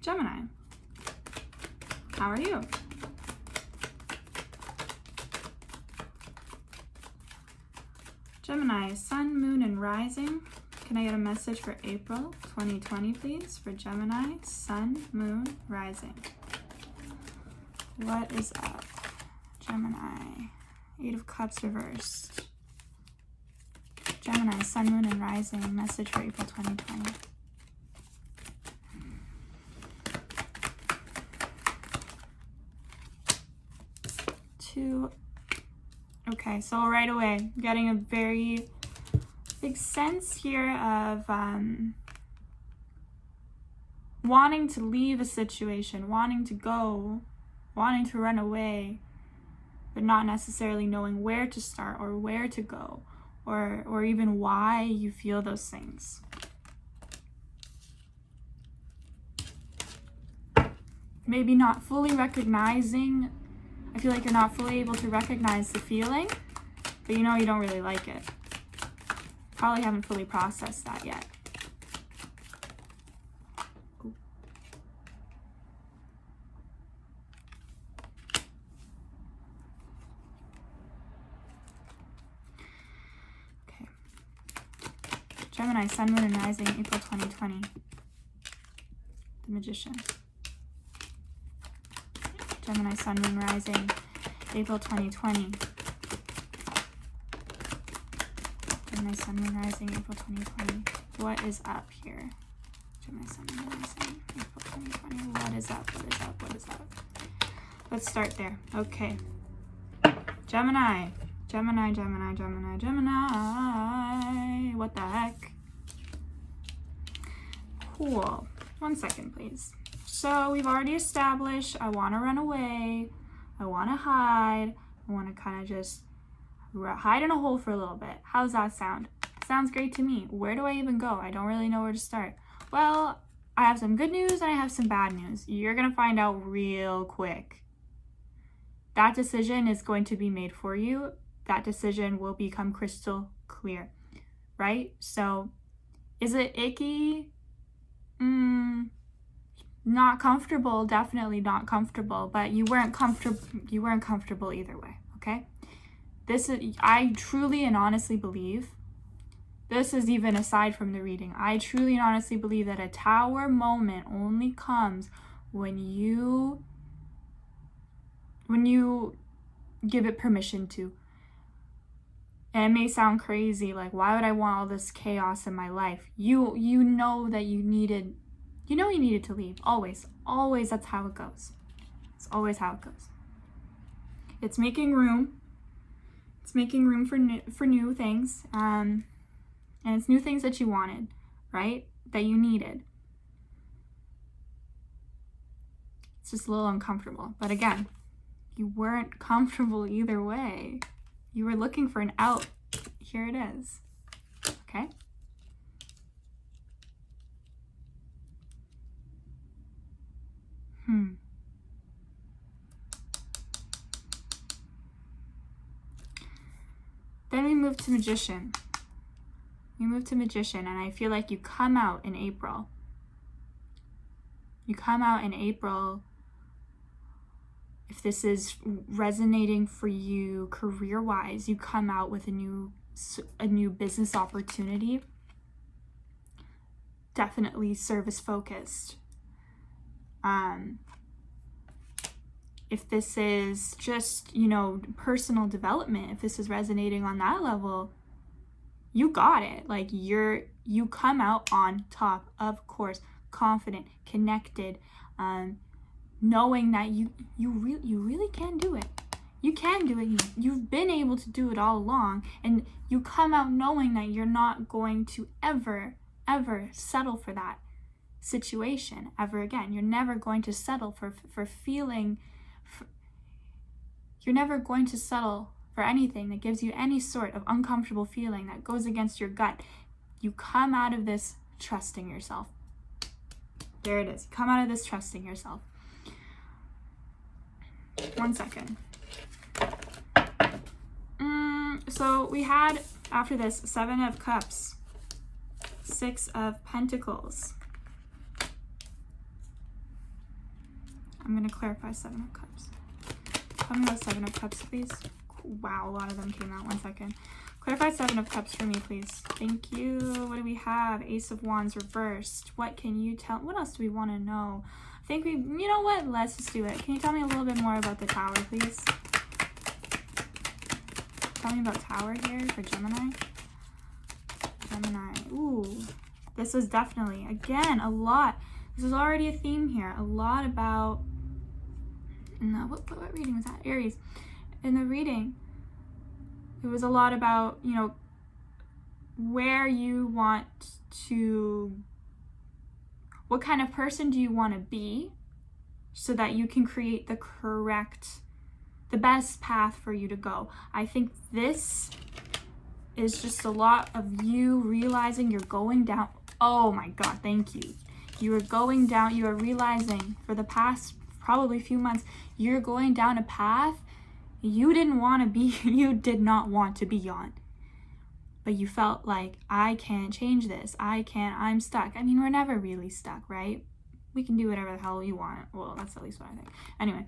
Gemini, how are you? Gemini, sun, moon, and rising. Can I get a message for April 2020, please? For Gemini, sun, moon, rising. What is up? Gemini, 8 of Cups reversed. Gemini, sun, moon, and rising. Message for April 2020. Okay, so right away, getting a very big sense here of wanting to leave a situation, wanting to go, wanting to run away, but not necessarily knowing where to start or where to go, or even why you feel those things. Maybe not fully recognizing. I feel like you're not fully able to recognize the feeling, but you know you don't really like it. Probably haven't fully processed that yet. Ooh. Okay. Gemini, sun, moon, and rising, April 2020. The Magician. Gemini, sun, moon, rising, April 2020. Gemini, sun, moon, rising, April 2020. What is up here? Gemini, sun, moon, rising, April 2020. What is up? What is up? What is up? Let's start there. Okay. Gemini. Gemini, Gemini, Gemini, Gemini. What the heck? Cool. 1 second, please. So we've already established I want to run away, I want to hide, I want to kind of just hide in a hole for a little bit. How's that sound? Sounds great to me. Where do I even go? I don't really know where to start. Well, I have some good news and I have some bad news. You're going to find out real quick. That decision is going to be made for you. That decision will become crystal clear, right? So is it icky? Not comfortable, definitely not comfortable, but you weren't comfortable either way, okay? I truly and honestly believe, this is even aside from the reading, I truly and honestly believe that a Tower moment only comes when you give it permission to. And it may sound crazy, like, why would I want all this chaos in my life? You know that you needed to leave. Always, that's how it goes. It's always how it goes. It's making room. It's making room for new things. And it's new things that you wanted, right? That you needed. It's just a little uncomfortable. But again, you weren't comfortable either way. You were looking for an out. Here it is. Okay? Then we move to Magician. And I feel like you come out in April. If this is resonating for you career-wise, you come out with a new business opportunity. Definitely service-focused. If this is just, personal development, if this is resonating on that level, you got it. Like you come out on top, of course, confident, connected, knowing that you really can do it. You can do it. You've been able to do it all along, and you come out knowing that you're not going to ever settle for that situation ever again. You're never going to settle for feeling. You're never going to settle for anything that gives you any sort of uncomfortable feeling that goes against your gut. You come out of this trusting yourself. There it is. Come out of this trusting yourself. 1 second. So we had, after this, 7 of Cups, 6 of Pentacles, I'm going to clarify Seven of Cups. Tell me about Seven of Cups, please. Wow, a lot of them came out. 1 second. Clarify Seven of Cups for me, please. Thank you. What do we have? Ace of Wands reversed. What can you tell? What else do we want to know? I think you know what? Let's just do it. Can you tell me a little bit more about the Tower, please? Tell me about Tower here for Gemini. Gemini. Ooh. This is definitely, again, a lot. This is already a theme here. A lot about, no, what reading was that? Aries. In the reading, it was a lot about, you know, where you want to, what kind of person do you want to be so that you can create the correct, the best path for you to go. I think this is just a lot of you realizing you're going down. Oh my God, thank you. You are going down, you are realizing for the past probably few months, you're going down a path you didn't want to be, you did not want to be on. But you felt like, I can't change this. I'm stuck. I mean, we're never really stuck, right? We can do whatever the hell we want. Well, that's at least what I think. Anyway,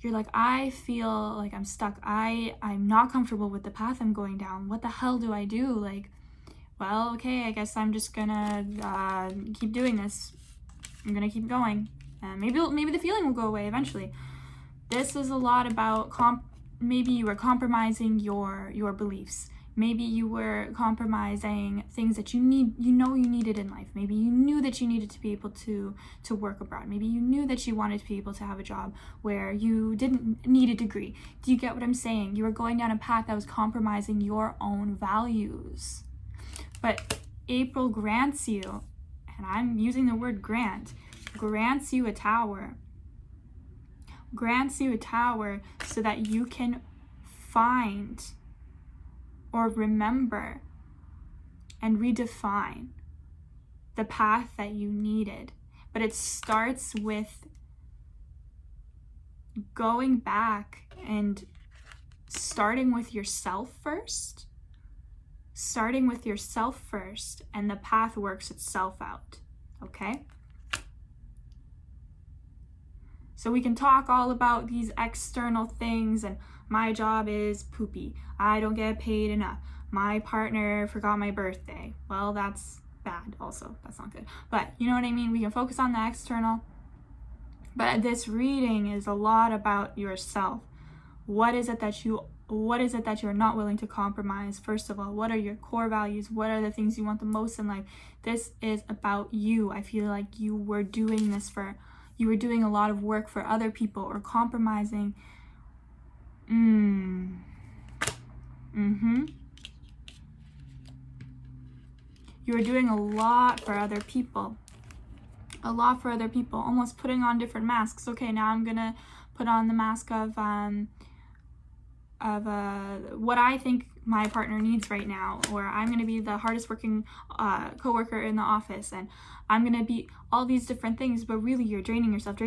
you're like, I feel like I'm stuck. I'm not comfortable with the path I'm going down. What the hell do I do? Like, well, okay, I guess I'm just gonna keep doing this. I'm gonna keep going. And maybe the feeling will go away eventually. This is a lot about maybe you were compromising your beliefs. Maybe you were compromising things that you needed in life. Maybe you knew that you needed to be able to work abroad. Maybe you knew that you wanted to be able to have a job where you didn't need a degree. Do you get what I'm saying? You were going down a path that was compromising your own values. But April grants you, and I'm using the word grants you a tower. Grants you a tower so that you can find or remember and redefine the path that you needed. But it starts with going back and starting with yourself first. Starting with yourself first, and the path works itself out. Okay? So we can talk all about these external things, and my job is poopy. I don't get paid enough. My partner forgot my birthday. Well, that's bad also. That's not good. But you know what I mean? We can focus on the external. But this reading is a lot about yourself. What is it that you're not willing to compromise? First of all, what are your core values? What are the things you want the most in life? This is about you. I feel like you were doing a lot of work for other people or compromising. You were doing a lot for other people. Almost putting on different masks. Okay, now I'm gonna put on the mask of what I think my partner needs right now, or I'm going to be the hardest working coworker in the office, and I'm going to be all these different things, but really you're draining yourself.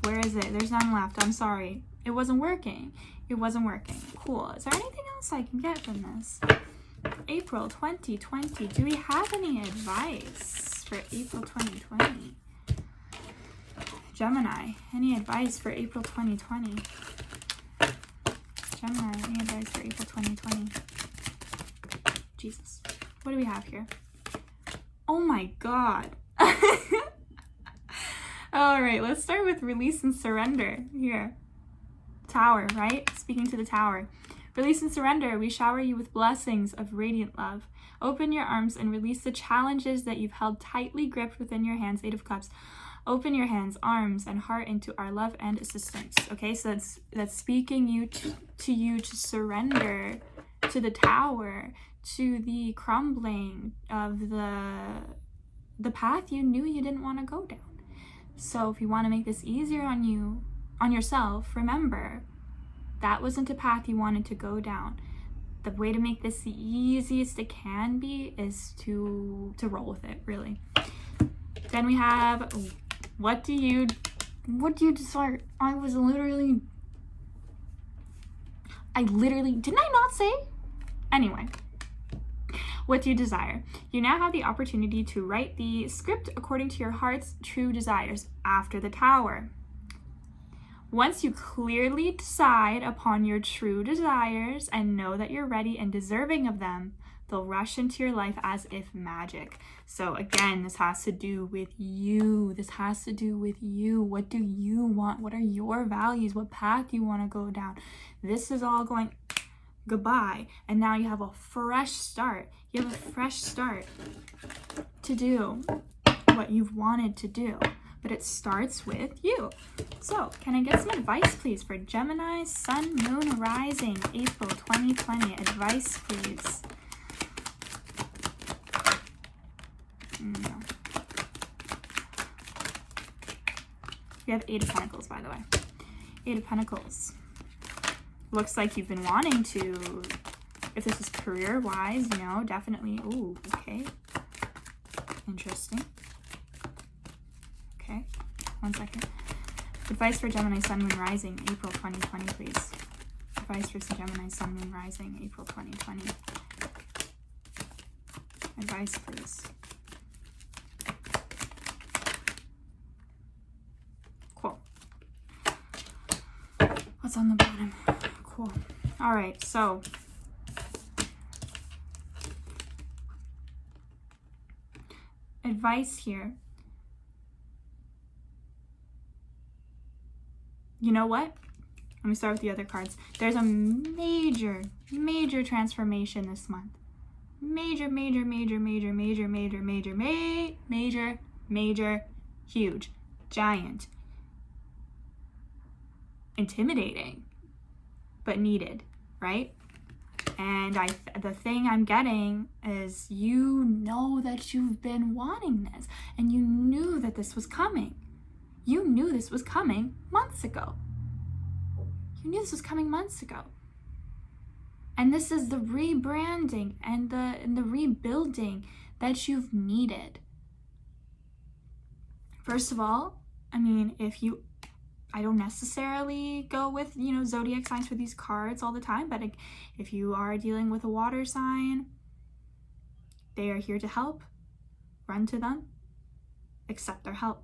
Where is it? There's none left. I'm sorry. It wasn't working. Cool. Is there anything else I can get from this? April 2020. Do we have any advice for April 2020? Gemini, any advice for April 2020? Gemini, any advice for April 2020? Jesus. What do we have here? Oh my God. All right, let's start with release and surrender here. Tower, right? Speaking to the Tower. Release and surrender. We shower you with blessings of radiant love. Open your arms and release the challenges that you've held tightly gripped within your hands. 8 of Cups. Open your hands, arms, and heart into our love and assistance. Okay, so that's speaking to you to surrender to the Tower, to the crumbling of the path you knew you didn't want to go down. So if you want to make this easier on yourself, remember that wasn't a path you wanted to go down. The way to make this the easiest it can be is to roll with it, really. Then we have, what do you desire? I literally, didn't I not say? Anyway, What do you desire? You now have the opportunity to write the script according to your heart's true desires after the Tower. Once you clearly decide upon your true desires and know that you're ready and deserving of them, they'll rush into your life as if magic. So again, this has to do with you. This has to do with you. What do you want? What are your values? What path do you want to go down? This is all going goodbye. And now you have a fresh start. You have a fresh start to do what you've wanted to do. But it starts with you. So, can I get some advice, please, for Gemini, Sun, Moon, Rising, April 2020? Advice, please. No. You have 8 of Pentacles, by the way. 8 of Pentacles. Looks like you've been wanting to, if this is career-wise, you know, definitely. Ooh, okay. Interesting. Okay, 1 second. Advice for Gemini, Sun, Moon, Rising, April 2020, please. Advice for Gemini, Sun, Moon, Rising, April 2020. Advice, please. Cool. What's on the bottom? Cool. All right, so advice here. You know what? Let me start with the other cards. There's a major transformation this month. Major, huge, giant, intimidating, but needed, right? And the thing I'm getting is you know that you've been wanting this, and you knew that this was coming. You knew this was coming months ago. You knew this was coming months ago. And this is the rebranding and the rebuilding that you've needed. First of all, I mean, I don't necessarily go with, you know, zodiac signs for these cards all the time, but if you are dealing with a water sign, they are here to help. Run to them. Accept their help.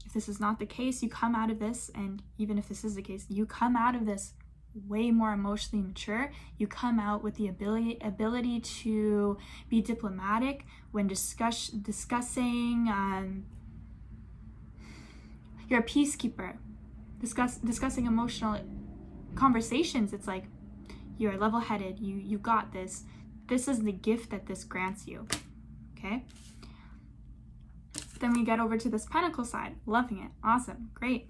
If this is not the case, you come out of this, and even if this is the case, you come out of this way more emotionally mature. You come out with the ability to be diplomatic when discussing. You're a peacekeeper. Discussing emotional conversations. It's like you're level-headed. You got this. This is the gift that this grants you. Okay. Then we get over to this Pentacle side. Loving it. Awesome. Great.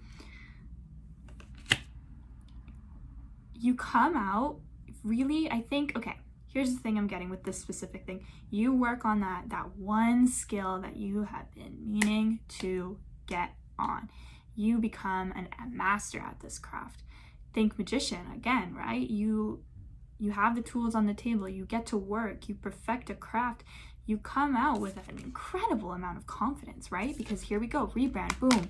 You come out really, I think, okay, here's the thing I'm getting with this specific thing. You work on that one skill that you have been meaning to get on. You become a master at this craft. Think magician again, right? You have the tools on the table. You get to work. You perfect a craft. You come out with an incredible amount of confidence, right? Because here we go, rebrand, boom.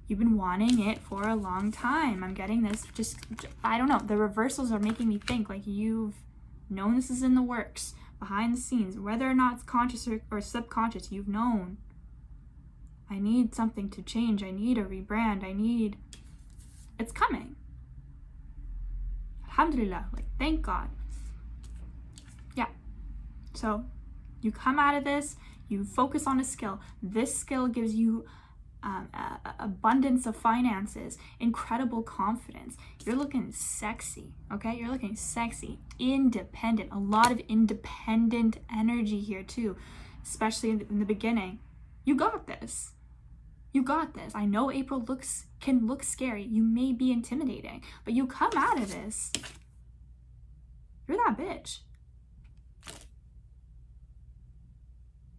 You've been wanting it for a long time. I'm getting this, just, I don't know. The reversals are making me think like you've known this is in the works, behind the scenes, whether or not it's conscious or subconscious, you've known. I need something to change. I need a rebrand. It's coming. Alhamdulillah, like, thank God. Yeah. So, you come out of this, you focus on a skill. This skill gives you abundance of finances, incredible confidence. You're looking sexy, okay? You're looking sexy, independent, a lot of independent energy here too, especially in the beginning. You got this. You got this. I know April can look scary. You may be intimidating, but you come out of this. You're that bitch.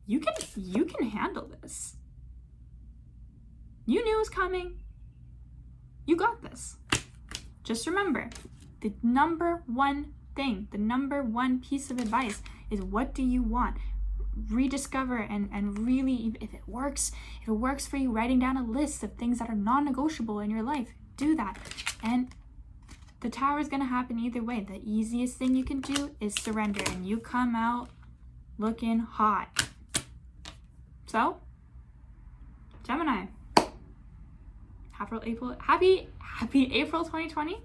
You can handle this. You knew it was coming. You got this. Just remember, the number one thing, the number one piece of advice is, what do you want? Rediscover and really, if it works for you, writing down a list of things that are non-negotiable in your life, do that. And the Tower is going to happen either way. The easiest thing you can do is surrender, and you come out looking hot. So, Gemini, happy April 2020.